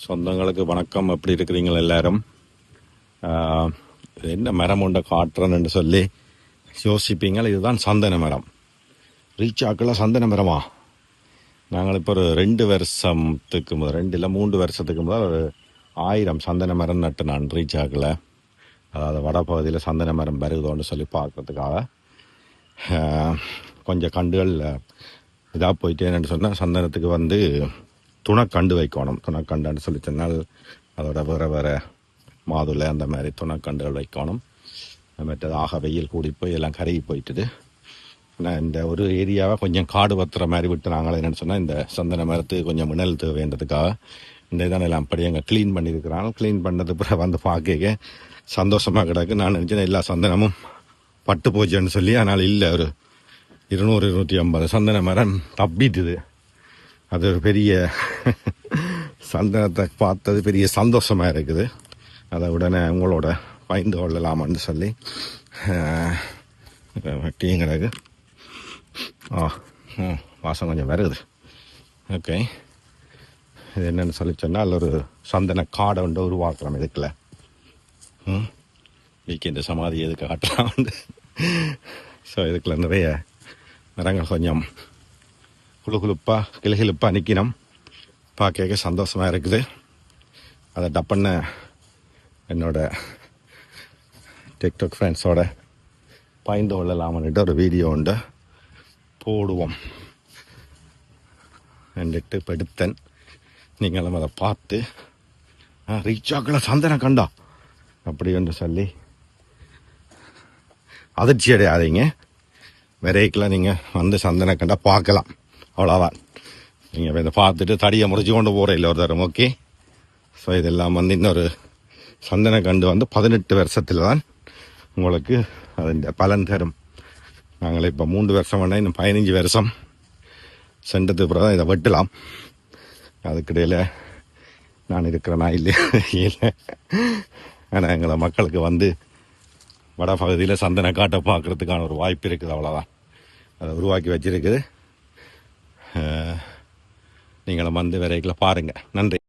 சொந்தங்களுக்கு வணக்கம். எப்படி இருக்கிறீங்க எல்லாரும்? என்ன மரம் உண்ட காட்டுறேன்னு சொல்லி யோசிப்பீங்க. இதுதான் சந்தன மரம். ரீச் ஆக்கில் சந்தன மரமா? நாங்கள் இப்போ ஒரு 2 வருஷத்துக்கு முதல் 2 இல்லை 3 வருஷத்துக்கு முதல் ஒரு 1000 சந்தன மரம் நட்டு நான் ரீச் ஆக்கில். அதாவது வடப்பகுதியில் சந்தன மரம் வருதோன்னு சொல்லி பார்க்கறதுக்காக கொஞ்சம் கண்டுகள் இதாக போயிட்டேன்னு சொன்னால் சந்தனத்துக்கு வந்து துணைக்கண்டு வைக்கணும். துணைக்கண்டுன்னு சொல்லி சொன்னால் அதோட வேறு வேறு மாதுளை அந்த மாதிரி துணைக்கண்டுகள் வைக்கணும். மற்றது ஆக வெயில் கூடி போய் எல்லாம் கருகி போயிட்டுது. நான் இந்த ஒரு ஏரியாவை கொஞ்சம் காடு பத்துற மாதிரி விட்டு நாங்கள் என்னென்னு சொன்னால் இந்த சந்தன மரத்துக்கு கொஞ்சம் மினல் தேவைன்றதுக்காக இந்த இதான எல்லாம் அப்படி எங்கள் க்ளீன் பண்ணியிருக்கிறாங்க. க்ளீன் பண்ணது பிறகு வந்து பார்க்க சந்தோஷமாக கிடக்கு. நான் நினச்சேன் எல்லா சந்தனமும் பட்டு போச்சுன்னு சொல்லி. ஆனால் இல்லை, ஒரு 200-250 சந்தன மரம் தப்பிட்டுது. அது ஒரு பெரிய சந்தனத்தை பார்த்தது பெரிய சந்தோஷமாக இருக்குது. அதை உடனே உங்களோட பகிர்ந்து கொள்ளலாமான்னு சொல்லி வெட்டியும் கிடக்கு. வாசம் கொஞ்சம் வருது. ஓகே, இது என்னென்னு சொல்லி சொன்னால் ஒரு சந்தன காடை வந்து உருவாக்கலாம். இதுக்குள்ள இந்த சமாதி எதுக்கு காட்டலாம் வந்து. ஸோ இதுக்குள்ள நிறைய மரங்கள் கொஞ்சம் குழுகுழுப்பாக கிளுகிழுப்பாக நிற்கணும். பார்க்க சந்தோஷமாக இருக்குது. அதை டப்பண்ண என்னோட டிக்டாக் ஃப்ரெண்ட்ஸோட பகிர்ந்து கொள்ளலாம்னுட்டு ஒரு வீடியோ உண்டு போடுவோம் என்றிட்டு படுத்தன். நீங்களும் அதை பார்த்து ரீச்சாக்கில் சந்தனம் கண்டா அப்படி என்று சொல்லி அதிர்ச்சி அடையாதீங்க. விரைக்கெலாம் நீங்கள் வந்து சந்தனம் கண்டா பார்க்கலாம், அவ்வளோதான். நீங்கள் இதை பார்த்துட்டு தடியை முறைச்சி கொண்டு போகிற இல்லை ஒரு தரம். ஓகே, ஸோ இதெல்லாம் வந்து இன்னொரு சந்தன கண்டு வந்து 18 வருஷத்தில் தான் உங்களுக்கு அதன் பலன் தரும். நாங்கள் இப்போ 3 வருஷம் வேணால் இன்னும் 15 வருஷம் சென்றதுக்கு பிறகு தான் இதை வெட்டலாம். அதுக்கிடையில் நான் இருக்கிறேனா இல்லை. ஆனால் எங்களை மக்களுக்கு வந்து வட பகுதியில் சந்தன காட்டை பார்க்குறதுக்கான ஒரு வாய்ப்பு இருக்குது, அவ்வளோதான். அதை உருவாக்கி வச்சிருக்குது. நீங்களும் வந்து விரைவில் பாருங்கள். நன்றி.